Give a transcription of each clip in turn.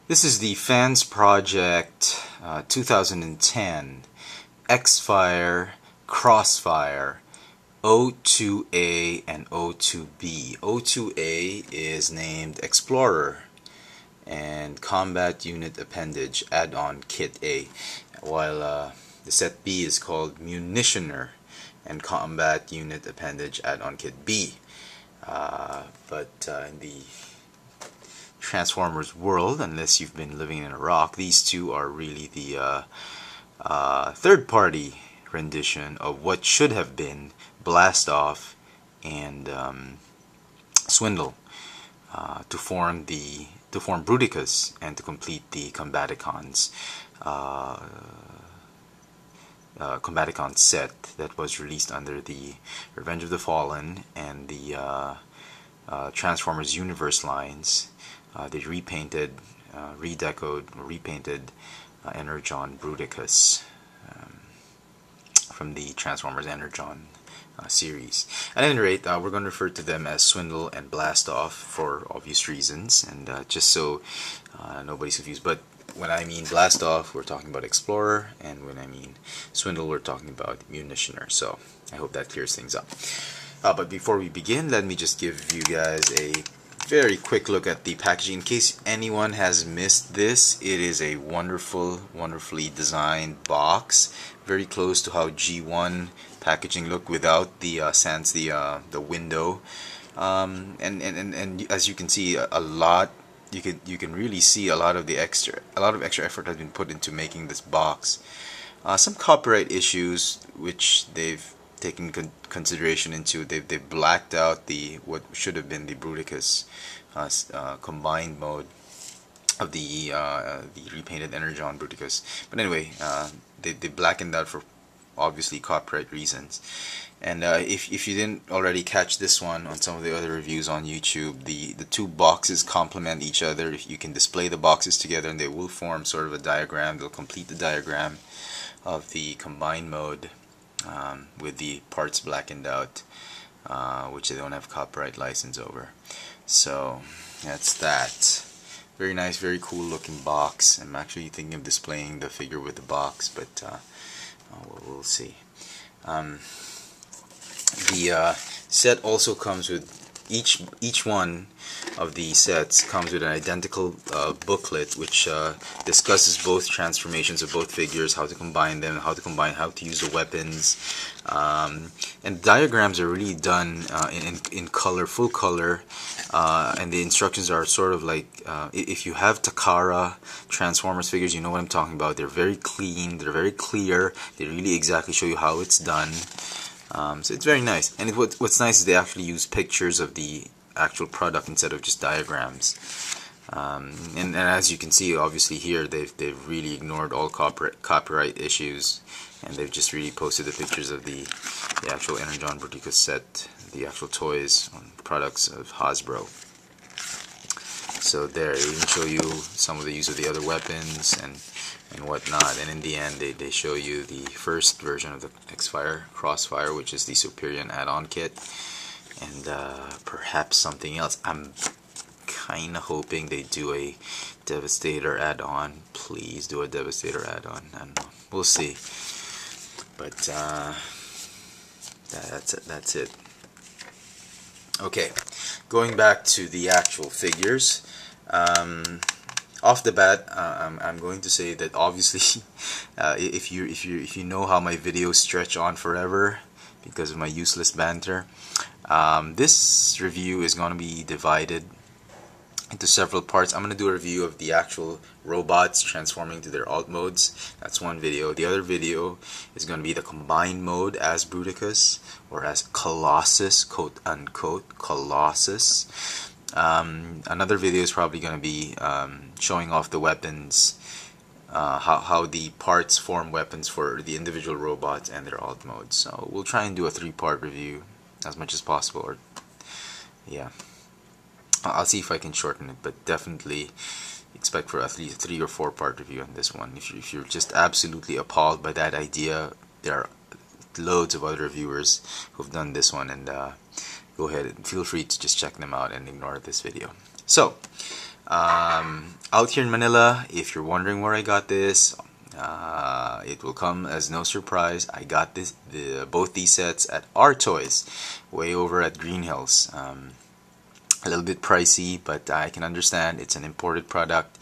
This is the Fansproject 2010 XFire, Crossfire, O2A and O2B. O2A is named Explorer and Combat Unit Appendage Add-on Kit A, while the set B is called Munitioner and Combat Unit Appendage Add-on Kit B. But in the Transformers world, unless you've been living in Iraq, these two are really the third-party rendition of what should have been Blast Off and Swindle to form Bruticus and to complete the Combaticons Combaticons set that was released under the Revenge of the Fallen and the Transformers Universe lines. They repainted, repainted Energon Bruticus from the Transformers Energon series. At any rate, we're going to refer to them as Swindle and Blast Off for obvious reasons, and just so nobody's confused. But when I mean Blast Off, we're talking about Explorer, and when I mean Swindle, we're talking about Munitioner. So I hope that clears things up. But before we begin, let me just give you guys a very quick look at the packaging. In case anyone has missed this, it is a wonderfully designed box, very close to how G1 packaging looked without the sans the window, and as you can see, a lot. You can really see a lot of extra effort has been put into making this box. Some copyright issues which they've taken consideration into. They've blacked out what should have been the Bruticus combined mode of the repainted Energon Bruticus. But anyway, they blackened out for obviously copyright reasons. And if you didn't already catch this one on some of the other reviews on YouTube, the two boxes complement each other. If you can display the boxes together, and they will form sort of a diagram. They'll complete the diagram of the combined mode with the parts blackened out, which they don't have copyright license over. So that's that. Very nice, very cool looking box. I'm actually thinking of displaying the figure with the box, but we'll see. The set also comes with each one of the sets comes with an identical booklet which discusses both transformations of both figures, how to combine them, how to use the weapons, and diagrams are really done in color, full color, and the instructions are sort of like if you have Takara Transformers figures, you know what I'm talking about. They're very clean, they're very clear, they really exactly show you how it's done. So it's very nice, and what's nice is they actually use pictures of the actual product instead of just diagrams. And as you can see, obviously here they've really ignored all copyright issues, and they've just really posted the pictures of the actual Energon Bruticus set, the actual toys, products of Hasbro. So there, they even show you some of the use of the other weapons and whatnot, and in the end they show you the first version of the XFire, Crossfire, which is the Superior add-on kit, and perhaps something else. I'm kinda hoping they do a Devastator add-on. Please do a Devastator add-on. I don't know. We'll see. But that's it. Okay, going back to the actual figures. Off the bat, I'm going to say that obviously, if you know how my videos stretch on forever because of my useless banter, this review is going to be divided into several parts. I'm going to do a review of the actual robots transforming to their alt modes. That's one video. The other video is going to be the combined mode as Bruticus, or as Colossus, quote unquote, Colossus. Another video is probably going to be showing off the weapons, how the parts form weapons for the individual robots and their alt modes. So we'll try and do a 3-part review as much as possible, or yeah, I'll see if I can shorten it, but definitely expect for at least a 3 or 4-part review on this one. If you're just absolutely appalled by that idea, there are loads of other reviewers who've done this one, and go ahead and feel free to just check them out and ignore this video. So out here in Manila. If you're wondering where I got this, it will come as no surprise. I got both these sets at our Toys, way over at Green Hills. A little bit pricey, but I can understand. It's an imported product.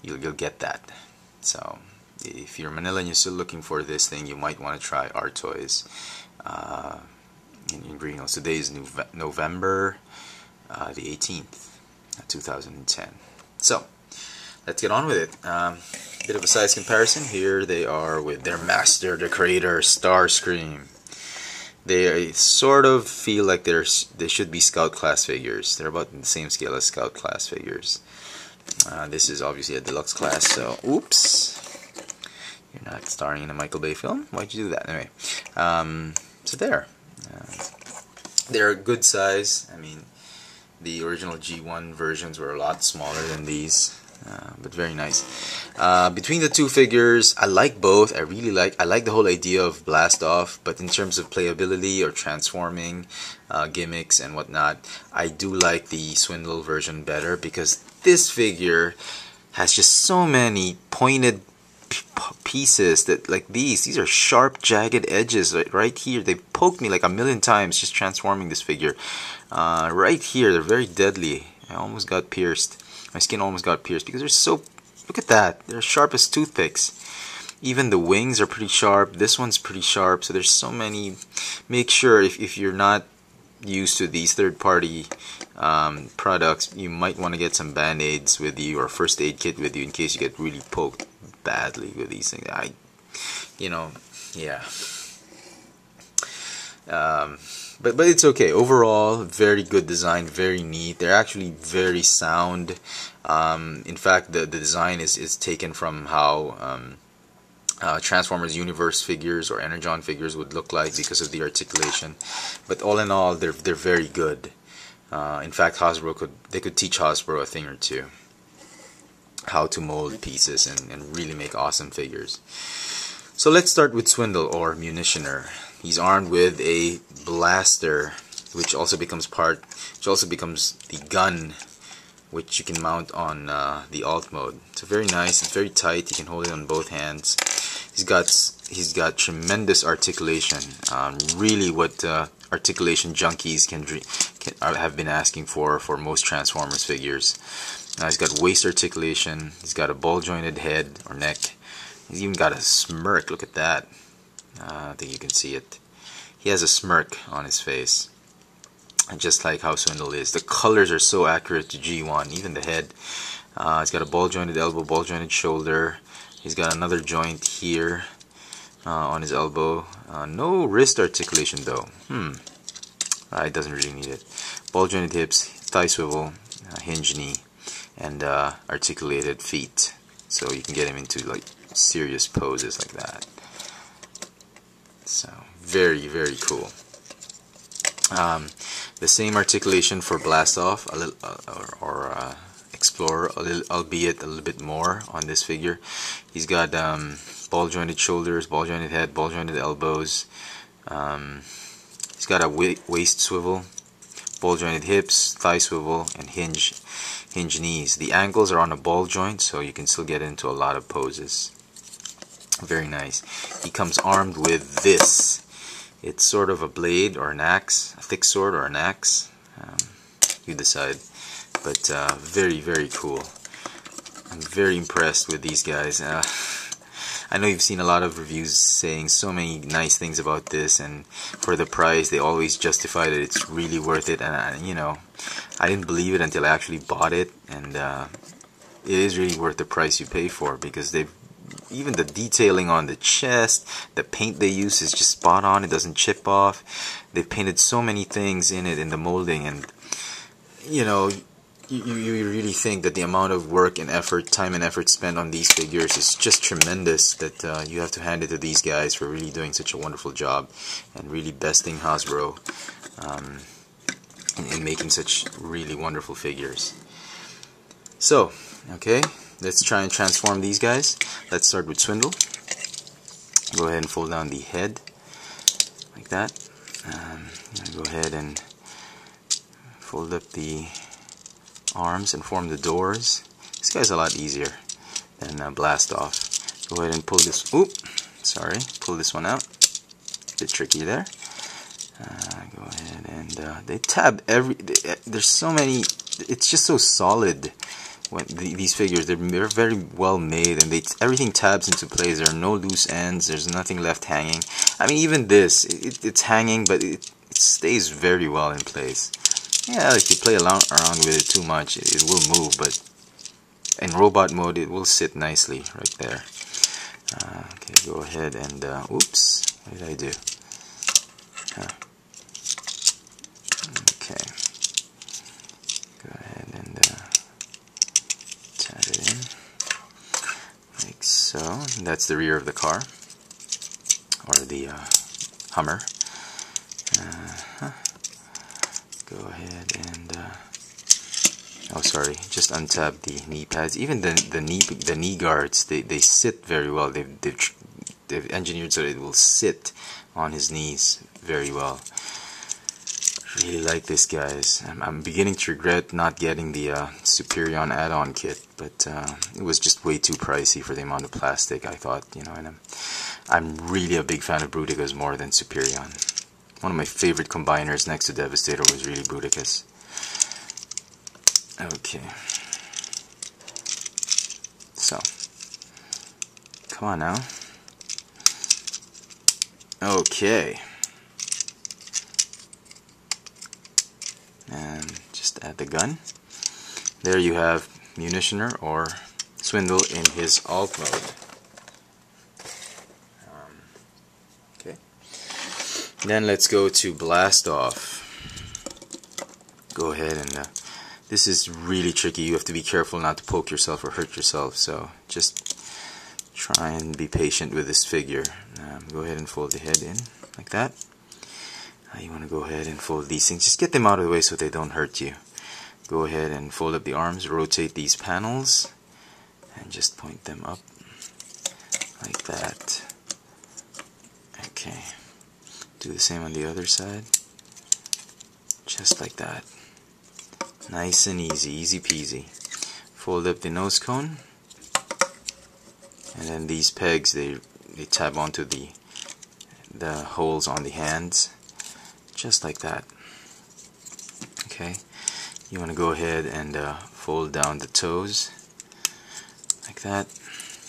You'll get that. So if you're in Manila and you're still looking for this thing, you might want to try our Toys in Green Hills. Today is November the 18th, 2010. So let's get on with it. Bit of a size comparison. Here they are with their master, the creator, Starscream. They sort of feel like they should be Scout class figures. They're about the same scale as Scout class figures. This is obviously a deluxe class, so oops. You're not starring in a Michael Bay film? Why'd you do that? Anyway, so there. They're a good size. I mean, the original G1 versions were a lot smaller than these. But very nice. Between the two figures, I like both. I like the whole idea of Blast Off, but in terms of playability or transforming gimmicks and whatnot, I do like the Swindle version better, because this figure has just so many pointed pieces that, like these are sharp, jagged edges right here. They poked me like a million times just transforming this figure. Right here, they're very deadly. I almost got pierced. My skin almost got pierced because they're so, look at that, they're sharp as toothpicks. Even the wings are pretty sharp. This one's pretty sharp. So there's so many. Make sure if you're not used to these third-party products, you might want to get some band-aids with you or first aid kit with you in case you get really poked badly with these things. Yeah. But it's okay. Overall, very good design, very neat. They're actually very sound. In fact, the design is taken from how Transformers Universe figures or Energon figures would look like because of the articulation. But all in all, they're very good. In fact, Hasbro could teach Hasbro a thing or two how to mold pieces and really make awesome figures. So let's start with Swindle or Munitioner. He's armed with a blaster, which also becomes the gun, which you can mount on the alt mode. So very nice. It's very tight. You can hold it on both hands. He's got tremendous articulation. Really, what articulation junkies have been asking for most Transformers figures. He's got waist articulation. He's got a ball jointed head or neck. He's even got a smirk. Look at that. I think you can see it. He has a smirk on his face, and just like how Swindle is. The colors are so accurate to G1. Even the head. He's got a ball jointed elbow, ball jointed shoulder. He's got another joint here on his elbow. No wrist articulation though. It doesn't really need it. Ball jointed hips, thigh swivel, hinge knee, and articulated feet. So you can get him into like serious poses like that. So very, very cool. The same articulation for Blast Off, a little, or Explorer, albeit a little bit more on this figure. He's got ball jointed shoulders, ball jointed head, ball jointed elbows. He's got a waist swivel, ball jointed hips, thigh swivel, and hinge knees. The ankles are on a ball joint, so you can still get into a lot of poses. Very nice. He comes armed with this. It's sort of a blade or an axe, a thick sword or an axe. You decide. But very, very cool. I'm very impressed with these guys. I know you've seen a lot of reviews saying so many nice things about this, and for the price, they always justify that it's really worth it. And I didn't believe it until I actually bought it, and it is really worth the price you pay for, because even the detailing on the chest, the paint they use is just spot on. It doesn't chip off. They've painted so many things in it in the molding, and you really think that the amount of work and effort, time and effort spent on these figures is just tremendous, that you have to hand it to these guys for really doing such a wonderful job and really besting Hasbro in making such really wonderful figures. So, okay, let's try and transform these guys. Let's start with Swindle. Go ahead and fold down the head like that. Go ahead and fold up the arms and form the doors. This guy's a lot easier than Blast Off. Go ahead and pull this. Oop, sorry, pull this one out. A bit tricky there. Go ahead and they tab there's so many. It's just so solid. When these figures, they're very well made, and everything tabs into place. There are no loose ends. There's nothing left hanging. I mean, even this, it's hanging, but it stays very well in place. Yeah, if you play around with it too much, it will move, but in robot mode, it will sit nicely right there. Okay, go ahead and oops, what did I do? Okay, go ahead and tab it in like so. And that's the rear of the car, or the Hummer. Go ahead and oh, sorry, just untab the knee pads. Even the knee guards, they sit very well. They've engineered so that it will sit on his knees very well. Really like this, guys. I'm beginning to regret not getting the Superion add-on kit, but it was just way too pricey for the amount of plastic, I thought, you know. And I'm really a big fan of Bruticus more than Superion. One of my favorite combiners next to Devastator was really Bruticus. Okay. So, come on now. Okay. And just add the gun. There you have Munitioner or Swindle in his alt mode. Okay. Then let's go to Blast Off. Go ahead and this is really tricky. You have to be careful not to poke yourself or hurt yourself. So just try and be patient with this figure. Go ahead and fold the head in like that. You want to go ahead and fold these things. Just get them out of the way so they don't hurt you. Go ahead and fold up the arms. Rotate these panels and just point them up like that. Okay. Do the same on the other side. Just like that. Nice and easy. Easy peasy. Fold up the nose cone. And then these pegs, they tab onto the holes on the hands. Just like that. Okay. You want to go ahead and fold down the toes. Like that.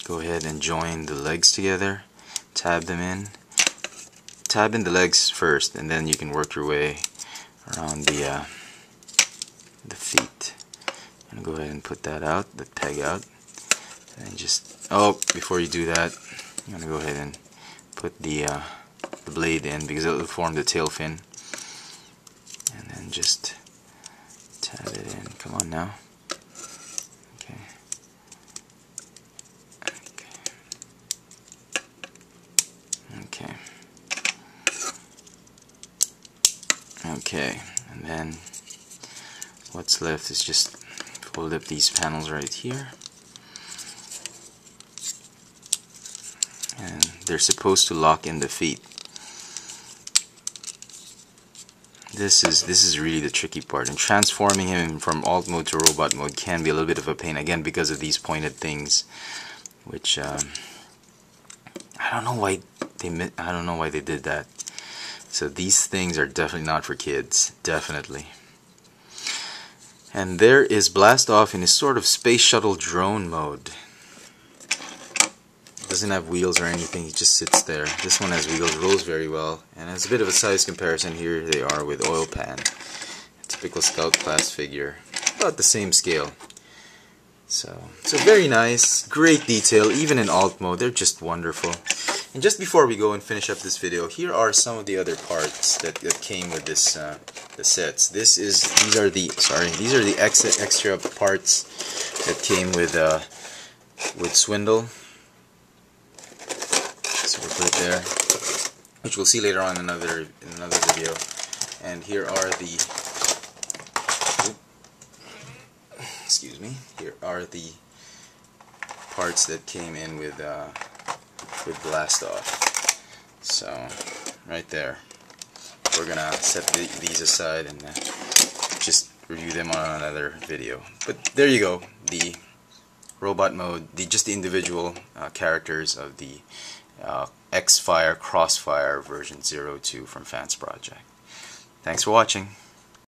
Go ahead and join the legs together. Tab them in. Tab in the legs first, and then you can work your way around the feet. And go ahead and put that out, the peg out. And then just, oh, before you do that, you want to go ahead and put the blade in, because it will form the tail fin. And then just tab it in. Come on now. Okay. Okay. Okay. And then what's left is just fold up these panels right here. And they're supposed to lock in the feet. This is really the tricky part, and transforming him from alt mode to robot mode can be a little bit of a pain, again because of these pointed things, which I don't know why they did that. So these things are definitely not for kids, definitely. And there is Blast Off in his sort of space shuttle drone mode. Doesn't have wheels or anything, he just sits there. This one has wheels, rolls very well, and has a bit of a size comparison. Here they are with Oil Pan. A typical Scout class figure, about the same scale. So very nice, great detail, even in alt mode, they're just wonderful. And just before we go and finish up this video, here are some of the other parts that came with this the sets. These are the extra parts that came with Swindle. So we'll put it there, which we'll see later on in another video. And here are the, excuse me, here are the parts that came in with Blast Off. So right there, we're gonna set these aside and just review them on another video. But there you go, the robot mode, just the individual characters of the XFire Crossfire version 02 from Fansproject. Thanks for watching.